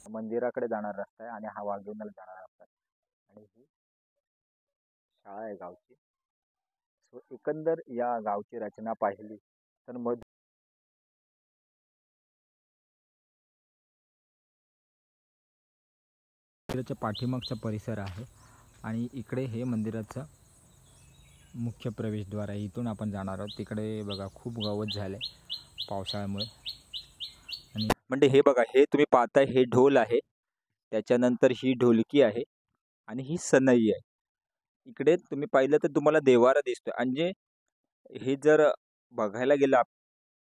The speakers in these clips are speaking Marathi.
मंदिराकडे जाणारा रस्ता आहे आणि हा वाघिवण्याला जाणारा रस्ता आहे आणि ही शाळा आहे गावची. सो एकंदर या गावची रचना पाहिली तर मंदिराच्या पाठीमागचा परिसर आहे आणि इकडे हे मंदिराचं मुख्य प्रवेशद्वार आहे. इथून आपण जाणार आहोत. तिकडे बघा खूप गवत झाले पावसाळ्यामुळे. आणि म्हणजे हे बघा, हे तुम्ही पाहताय हे ढोल आहे, त्याच्यानंतर ही ढोलकी आहे आणि ही सनई आहे. इकडे तुम्ही पाहिलं तर तुम्हाला देवारा दिसतोय. म्हणजे हे जर बघायला गेलं.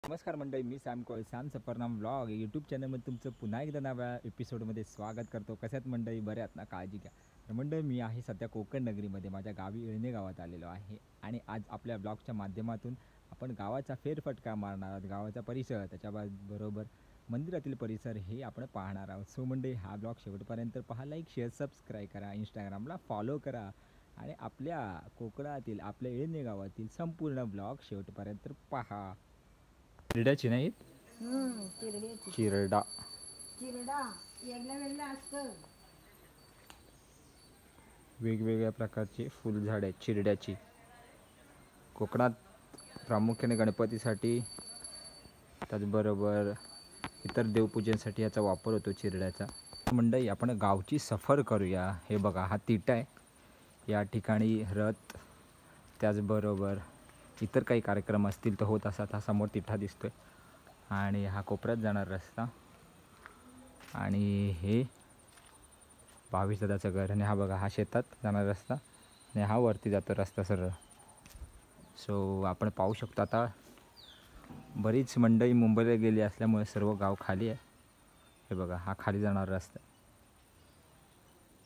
नमस्कार मंडळी, मी सॅम सफरनाम व्लॉग यूट्यूब चॅनलमध्ये तुमचं पुन्हा एकदा नव्या एपिसोडमध्ये स्वागत करतो. कशात मंडळी, बरे आहात ना? काळजी घ्या. तर मंडळी, मी आहे सध्या कोकण नगरीमध्ये माझ्या गावी येळणे गावात आलेलो आहे आणि आज आपल्या ब्लॉगच्या माध्यमातून आपण गावाचा फेरफटका मारणार आहोत. गावाचा परिसर, त्याच्याबरोबर मंदिरातील परिसर हे आपण पाहणार आहोत. सो मंडळी, हा ब्लॉग शेवटपर्यंत पहा. लाईक, शेअर, सबस्क्राईब करा, इंस्टाग्रामला फॉलो करा आणि आपल्या कोकणातील, आपल्या येळणे गावातील संपूर्ण ब्लॉग शेवटपर्यंत पहा. चिरड्याची नाहीत, चिरडा वेगवेगळ्या प्रकारची फुलझाडे आहेत चिरड्याची. कोकणात प्रामुख्याने गणपतीसाठी, त्याचबरोबर इतर देवपूजनसाठी याचा वापर होतो चिरड्याचा. मंडळी, आपण गावची सफर करूया. हे बघा, हा तिठा आहे. या ठिकाणी रथ, त्याचबरोबर इतर काही कार्यक्रम असतील तर होत असतात. हा समोर तिठा दिसतोय आणि हा कोपऱ्यात जाणार रस्ता आणि हे 22 दादाचं घर आणि हा बघा, हा शेतात जाणार रस्ता आणि हा वरती जातो रस्ता सरळ. सो आपण पाहू शकतो. आता बरीच मंडळी मुंबईला गेली असल्यामुळे सर्व गाव खाली आहे. हे बघा, हा खाली जाणार रस्ता.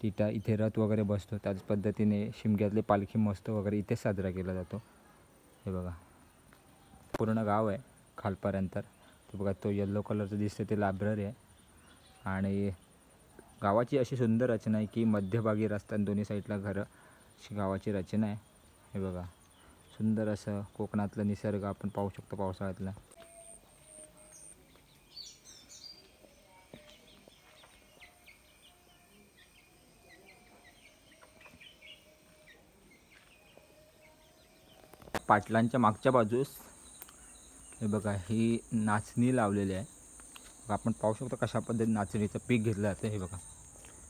तिथं इथे रथ वगैरे बसतो. त्याच पद्धतीने शिमग्यातले पालखी मस्त वगैरे इथे साजरा केला जातो. हे बघा, पूर्ण गाव आहे खालपर्यंत. ते बघा, तो येल्लो कलरचं दिसतं ते लायब्ररी आहे आणि गावाची अशी सुंदर रचना आहे की मध्यभागी रस्ता आणि दोन्ही साईडला घरं, अशी गावाची रचना आहे. हे बघा, सुंदर असं कोकणातलं निसर्ग आपण पाहू शकतो पावसाळ्यातला. पाटलांच्या मागच्या बाजूस हे बघा, ही नाचणी लावलेली आहे. आपण पाहू शकतो कशा पद्धतीने नाचणीचं पीक घेतलं जातं. हे बघा,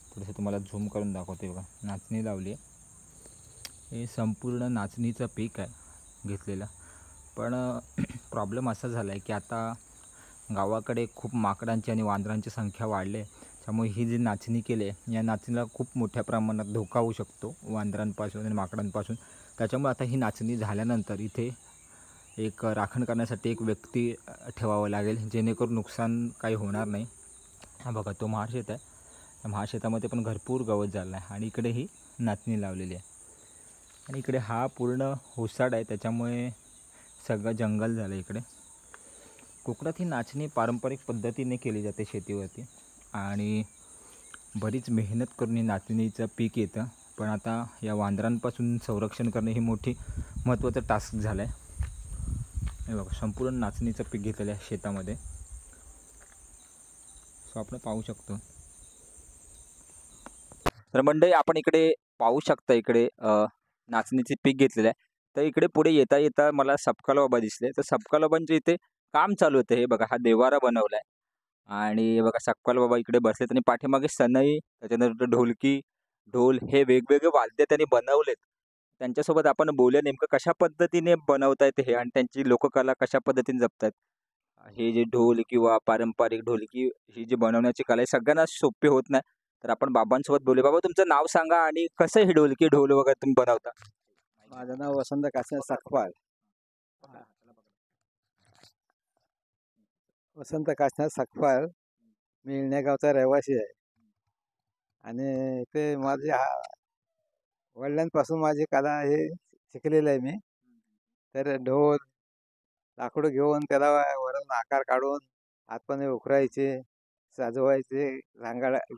थोडंसं तुम्हाला झूम करून दाखवते. बघा, नाचणी लावली आहे. हे संपूर्ण नाचणीचं पीक आहे घेतलेलं. पण प्रॉब्लेम असा झाला आहे की आता गावाकडे खूप माकडांची आणि वांदरांची संख्या वाढली आहे. त्यामुळे ही जी नाचणी केली आहे, या नाचणीला खूप मोठ्या प्रमाणात धोका होऊ शकतो वांदरांपासून आणि माकडांपासून. त्याच्यामुळे आता ही नाचणी झाल्यानंतर इथे एक राखण करण्यासाठी एक व्यक्ती ठेवावं लागेल, जेणेकरून नुकसान काही होणार नाही. हा बघा, तो महाशेत आहे. त्या महाशेतामध्ये पण भरपूर गवत झालं आहे आणि इकडे ही नाचणी लावलेली आहे आणि इकडे हा पूर्ण ओसाड आहे, त्याच्यामुळे सगळं जंगल झालं इकडे. कोकणात ही नाचणी पारंपरिक पद्धतीने केली जाते शेतीवरती आणि बरीच मेहनत करून ही नाचणीचं पीक येतं. पण आता या वांदरांपासून संरक्षण करणे ही मोठी महत्त्वाचं टास्क झालं आहे. हे बघा, संपूर्ण नाचणीचं पीक घेतलेलं आहे शेतामध्ये. सो आपण पाहू शकतो. तर मंडळी, आपण इकडे पाहू शकता, इकडे नाचणीचे पीक घेतलेलं आहे. तर इकडे पुढे येता येता मला सपकाळ बाबा दिसले. तर सपकाळ बाबांच्या इथे काम चालू होतं. हे बघा, हा देवारा बनवला आहे आणि बघा सपकाळ बाबा इकडे बसलेत आणि पाठीमागे सनई, त्याच्यानंतर ढोलकी, ढोल हे वेगवेगळे वाद्य त्यांनी बनवलेत. त्यांच्यासोबत आपण बोलूया नेमकं कशा पद्धतीने बनवतायत हे आणि त्यांची लोककला कशा पद्धतीने जपतायत. हे जे ढोल किंवा पारंपरिक ढोलकी ही जी बनवण्याची कला आहे सगळ्यांना सोपी होत नाही. तर आपण बाबांसोबत बोलूया. बाबा, तुमचं नाव सांगा आणि कसं हे ढोलकी ढोल वगैरे तुम्ही बनवता? माझं नाव वसंत काशीनाथ सकपाळ. वसंत काशीनाथ सकपाळ. मी इळण्या गावचा रहिवासी आहे आणि ते माझे वडिलांपासून माझी कला हे शिकलेलं आहे मी. तर ढोल लाकडं घेऊन त्याला वरून आकार काढून हातपणे उकरायचे, सजवायचे,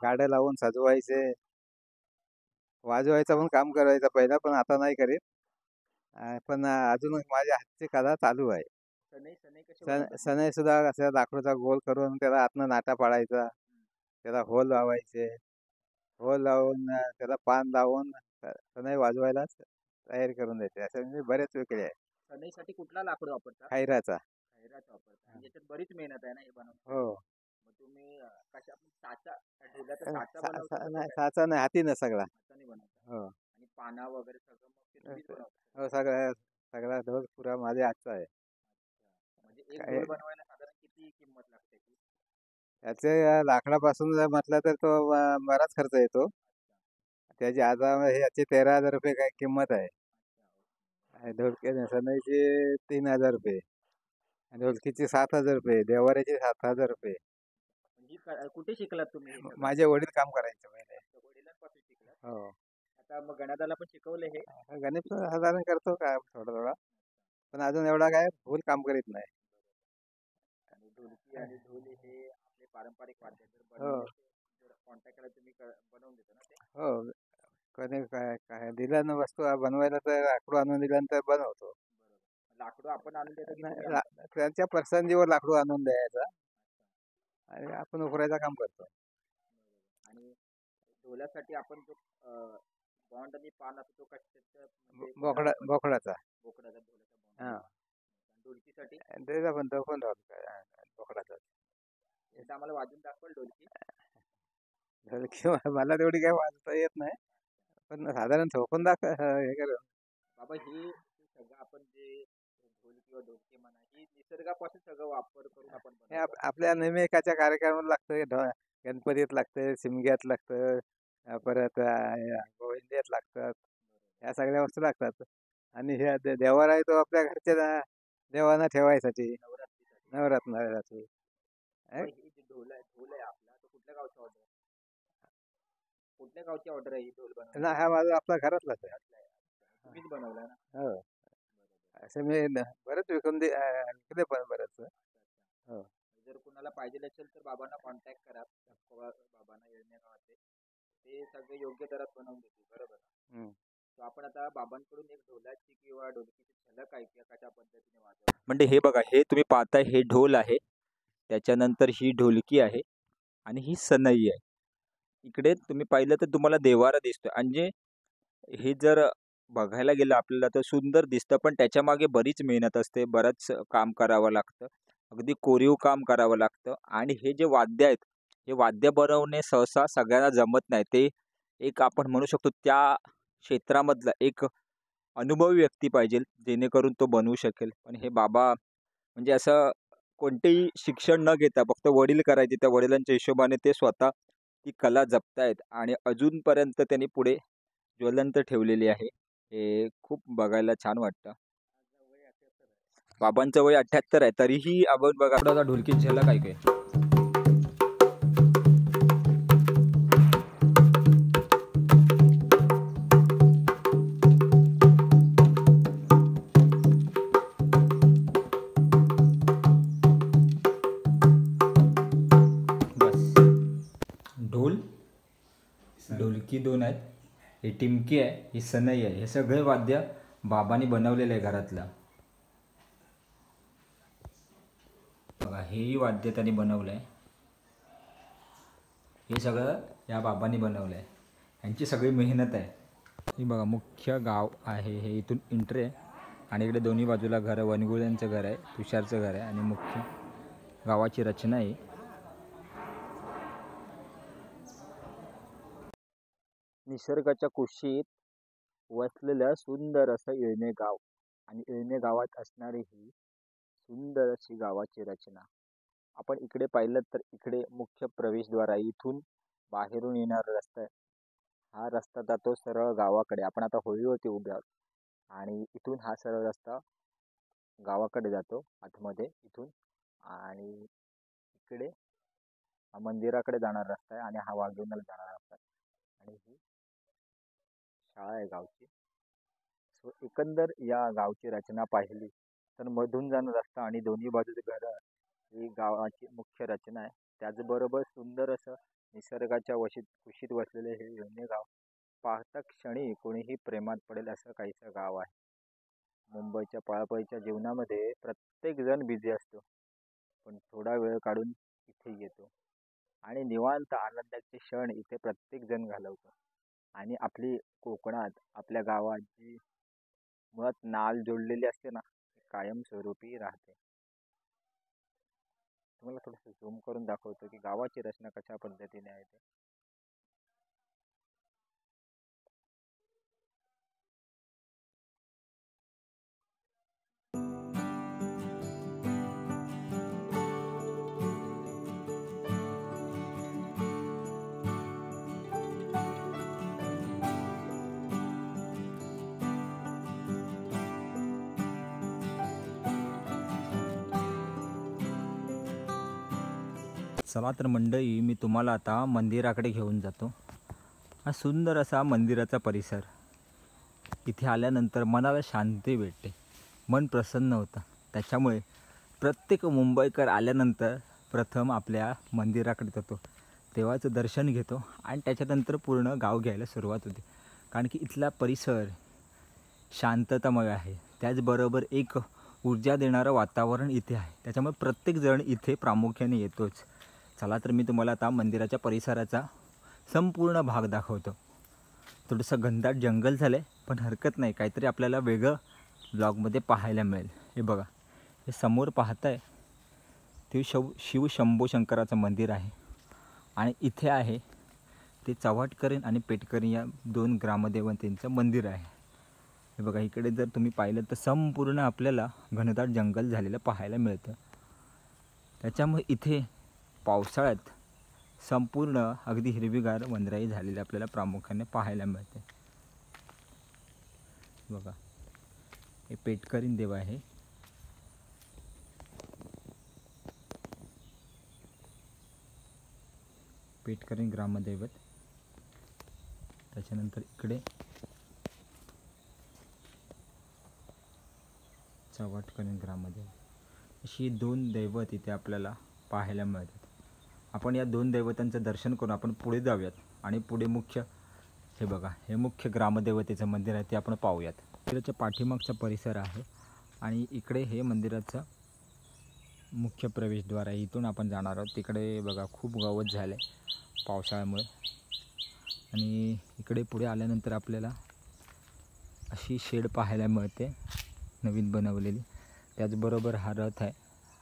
गाड्या लावून सजवायचे, वाजवायचं पण काम करायचं पहिला, पण आता नाही करीत. पण अजून माझ्या हातची कला चालू आहे. सनई कशी बनवतात? सनई सुद्धा असं लाकडाचा गोल करून त्याला आतनं नाटा पाडायचा, त्याला होल लावायचे. होल लावून त्याला पान लावून सनई वाजवायला तयारी करून देते. असं मी बरेच विकले आहे. सनईसाठी कुठला लाकूड वापरता? खैराचा. खैराचं वापरता. आणि याच्यात बरीच मेहनत आहे ना हे बनवण्यात. हो. मग तुम्ही कशा साचा ढोलाचा अ, साचा सा बनवता सा का नाही काय? साचा नाही, हातीनं सगळा. हाताने बनवता. हो. आणि पाना वगैरे सगळं मग ते तुम्हीच असं- बनवता. हो, सगळा सगळा ढोल पुरा माझ्या हातचा आहे. म्हणजे एक काय ढोल बनवायला साधारण किती किंमत लागते ती? त्याचे लाकडापासून जर म्हटलं तर तो बराच खर्च येतो. त्याची आता याची 13,000 रुपये काय किंमत आहे. आणि सनईची 3,000 रुपये. आणि ढोलकीची 7,000 रुपये. देवाऱ्याची 7,000 रुपये. म्हणजे कुठे शिकलात तुम्ही हे सगळं? माझे वडील काम करायचे पहिले. अच्छा, वडिलांपासून शिकलात. हो. आता मग गणादाला पण शिकवले हे? गणित साधारण करतो काय थोडा थोडा. पण अजून एवढा काय फुल काम करीत नाही. आणि ढोलकी आणि ढोल हे आपले पारंपरिक वाद्य जर हो. बनवण्याचे जर कॉन्टॅक्ट केला तुम्ही बनवून देता ना ते? हो. कधी काय काय दिलं ना वस्तू बनवायला तर लाकडू आणून दिल्यानंतर बनवतो. बरोबर. लाकडं आपण आणून देतो की तुम्ही नाही, आणता? त्यांच्या पसंतीवर लाकडू आणून द्यायचा आणि आपण उकरायचं काम करतो. आणि ढोलासाठी आपण जो बॉन्ड आणि पान असतो तो कशाचा म्हणजे बोकडा कुठला बोकडाचा. बोकडाचा ढोलाचा बॉन्ड? हा. ढोलकीसाठी आणि त्याचा पण तो पण बोकडाचा. एकदा आम्हाला वाजून दाखवाल ढोलकी? किंवा मला तेवढी काही वाजता येत नाही. पण साधारण ठोकून हे करून. बाबा हे सगळं आपण जे ढोल किंवा ढोलकी म्हणा ही निसर्गापासून सगळं वापर करून आपण हे बनवतो. आपल्या नेहमी एकाच्या कार्यक्रमाला लागतं. गणपतीत लागतं, शिमग्यात लागतं, परत गोविंद्यात लागतात. ह्या सगळ्या वस्तू लागतात. आणि ह्या देवारा आहे तो आपल्या घरच्या देवांना ठेवायसाठी नवरात्रीसाठी. नवरात्री. बाबा ही जी ढोल आहे आपला तो कुठल्या गावचा ऑर्डर आहे? कुठल्या गावची ऑर्डर आहे ही ढोल ना बनवण्याची? हा माझा आपला घरातलाच आहे. घरातला आहे. अच्छा. तुम्हीच बनवलाय ना? हो. बरोबर. असं मी बरंच विकले पण बरंच. अच्छा, अच्छा. हो. जर कुणाला पाहिजे असेल तर बाबांना कॉन्टॅक्ट करा. बाबांना येळणे गावाचे. ते सगळे योग्य दरात बनवून देतील. बरोबर. हम्म. तर आपण आता बाबांकडून एक ढोलाची किंवा ढोलकीची झलक ऐकूया कशा पद्धतीने वाजवतात. म्हणजे हे बघा हे तुम्ही पाहताय हे ढोल आहे. त्याच्यानंतर ही ढोलकी आहे आणि ही सनई आहे. इकडे तुम्ही पाहिलं तर तुम्हाला देव्हारा दिसतोय. म्हणजे हे जर बघायला गेलं आपल्याला तर सुंदर दिसतं, पण त्याच्यामागे बरीच मेहनत असते, बरंच काम करावं लागतं. अगदी कोरीव काम करावं लागतं आणि हे जे वाद्य आहेत, हे वाद्य बनवणे सहसा सगळ्यांना जमत नाही. ते एक आपण म्हणू शकतो त्या क्षेत्रामधला एक अनुभवी व्यक्ती पाहिजे, जेणेकरून तो बनवू शकेल. पण हे बाबा म्हणजे असं कोणतेही शिक्षण न घेता फक्त वडील करायचे, त्या वडिलांच्या हिशोबाने ते स्वतः ती कला जपतायत आणि अजूनपर्यंत त्यांनी पुढे ज्वलंत ठेवलेली आहे. हे खूप बघायला छान वाटतं. बाबांचं वय 78 आहे तरीही आपण बघा थोडासा ढोलकी झलक ऐकूया. बस ढोल ढोलकी 2 आहेत. ही टिमकी आहे, ही सनई आहे. हे सगळे वाद्य बाबांनी बनवलेले आहे घरातलं. बघा हेही वाद्य त्यांनी बनवलं आहे. हे सगळं या बाबांनी बनवलं आहे. यांची सगळी मेहनत आहे. ही बघा मुख्य गाव आहे. हे इथून एंट्री आहे आणि इकडे दोन्ही बाजूला घरं, वनगुळ्यांचं घर आहे, तुषारचं घर आहे आणि मुख्य गावाची रचना आहे. निसर्गाच्या कुशीत वसलेलं सुंदर असं येळणे गाव आणि येळणे गावात असणारी ही सुंदर अशी गावाची रचना. आपण इकडे पाहिलं तर इकडे मुख्य प्रवेशद्वार आहे. इथून बाहेरून येणारा रस्ता आहे. हा रस्ता जातो सरळ गावाकडे. आपण आता होळीवरती उभे आहोत आणि इथून हा सरळ रस्ता गावाकडे जातो आतमध्ये इथून आणि इकडे हा मंदिराकडे जाणारा रस्ता आहे आणि हा वाघिणीला जाणारा रस्ता आहे आणि ही शाळा आहे गावची. सो एकंदर या गावची रचना पाहिली तर मधून जाणारा रस्ता आणि दोन्ही बाजूचे घरं ही गावाची मुख्य रचना आहे. त्याचबरोबर सुंदर असं निसर्गाच्या कुशीत वसलेले हे येळणे गाव पाहता क्षणी कोणीही प्रेमात पडेल असं काहीसं गाव आहे. मुंबईच्या पळापळीच्या जीवनामध्ये प्रत्येक जण बिझी असतो, पण थोडा वेळ काढून इथे येतो आणि निवांत आनंदाचे क्षण इथे प्रत्येक जण घालवतो. आणि आपली कोकणात आपल्या गावात जी मुळात नाळ जोडलेली असते ना, ती कायमस्वरूपी राहते. तुम्हाला थोडंसं झूम करून दाखवतो की गावाची रचना कशा पद्धतीने आहे ते. चला तर मंडळी, मी तुम्हाला आता मंदिराकडे घेऊन जातो. हा सुंदर असा मंदिराचा परिसर. इथे आल्यानंतर मनाला शांती भेटते, मन प्रसन्न होतं. त्याच्यामुळे प्रत्येक मुंबईकर आल्यानंतर प्रथम आपल्या मंदिराकडे जातो, देवाचं दर्शन घेतो आणि त्याच्यानंतर पूर्ण गाव घ्यायला सुरुवात होते. कारण की इथला परिसर शांततामय आहे, त्याचबरोबर एक ऊर्जा देणारं वातावरण इथे आहे. त्याच्यामुळे प्रत्येकजण इथे प्रामुख्याने येतोच. चला तर मी तुम्हाला आता मंदिराच्या परिसराचा संपूर्ण भाग दाखवतो. थोडंसं घनदाट जंगल झालं आहे, पण हरकत नाही, काहीतरी आपल्याला वेगळं ब्लॉगमध्ये पाहायला मिळेल. हे बघा, हे समोर पाहताय ते शिव शंभो शंकराचं मंदिर आहे. आणि इथे आहे ते चव्हाटकरी आणि पेटकरी या 2 ग्रामदेवतेंचं मंदिर आहे. हे बघा, इकडे जर तुम्ही पाहिलं तर संपूर्ण आपल्याला घनदाट जंगल झालेलं पाहायला मिळतं. त्याच्यामुळे इथे पावसाळ्यात संपूर्ण अगदी हिरवीगार वनराई झालेली आपल्याला प्रामुख्याने पाहायला मिळते. बघा, हे पेटकरीन देव आहे. पेटकरीन ग्रामदैवत. त्याच्यानंतर इकडे चव्हाटकरीन ग्रामदैवत. अशी 2 दैवत इथे आपल्याला पाहायला मिळतात. आपण या 2 दैवतांचं दर्शन करून आपण पुढे जाऊयात आणि पुढे मुख्य, हे बघा, हे मुख्य ग्रामदेवतेचं मंदिर आहे ते आपण पाहूयात. मंदिराच्या पाठीमागचा परिसर आहे आणि इकडे हे मंदिराचं मुख्य प्रवेशद्वार आहे. इथून आपण जाणार आहोत. तिकडे बघा, खूप गवत झालं आहे पावसाळ्यामुळे. आणि इकडे पुढे आल्यानंतर आपल्याला अशी शेड पाहायला मिळते, नवीन बनवलेली. त्याचबरोबर हा रथ आहे.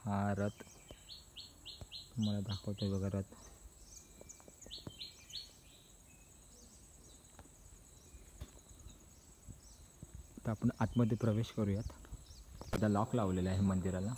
हा रथ तुम्हाला दाखवतोय बघा, रथ. तर आपण आतमध्ये प्रवेश करूयात. आता लॉक लावलेला आहे मंदिराला.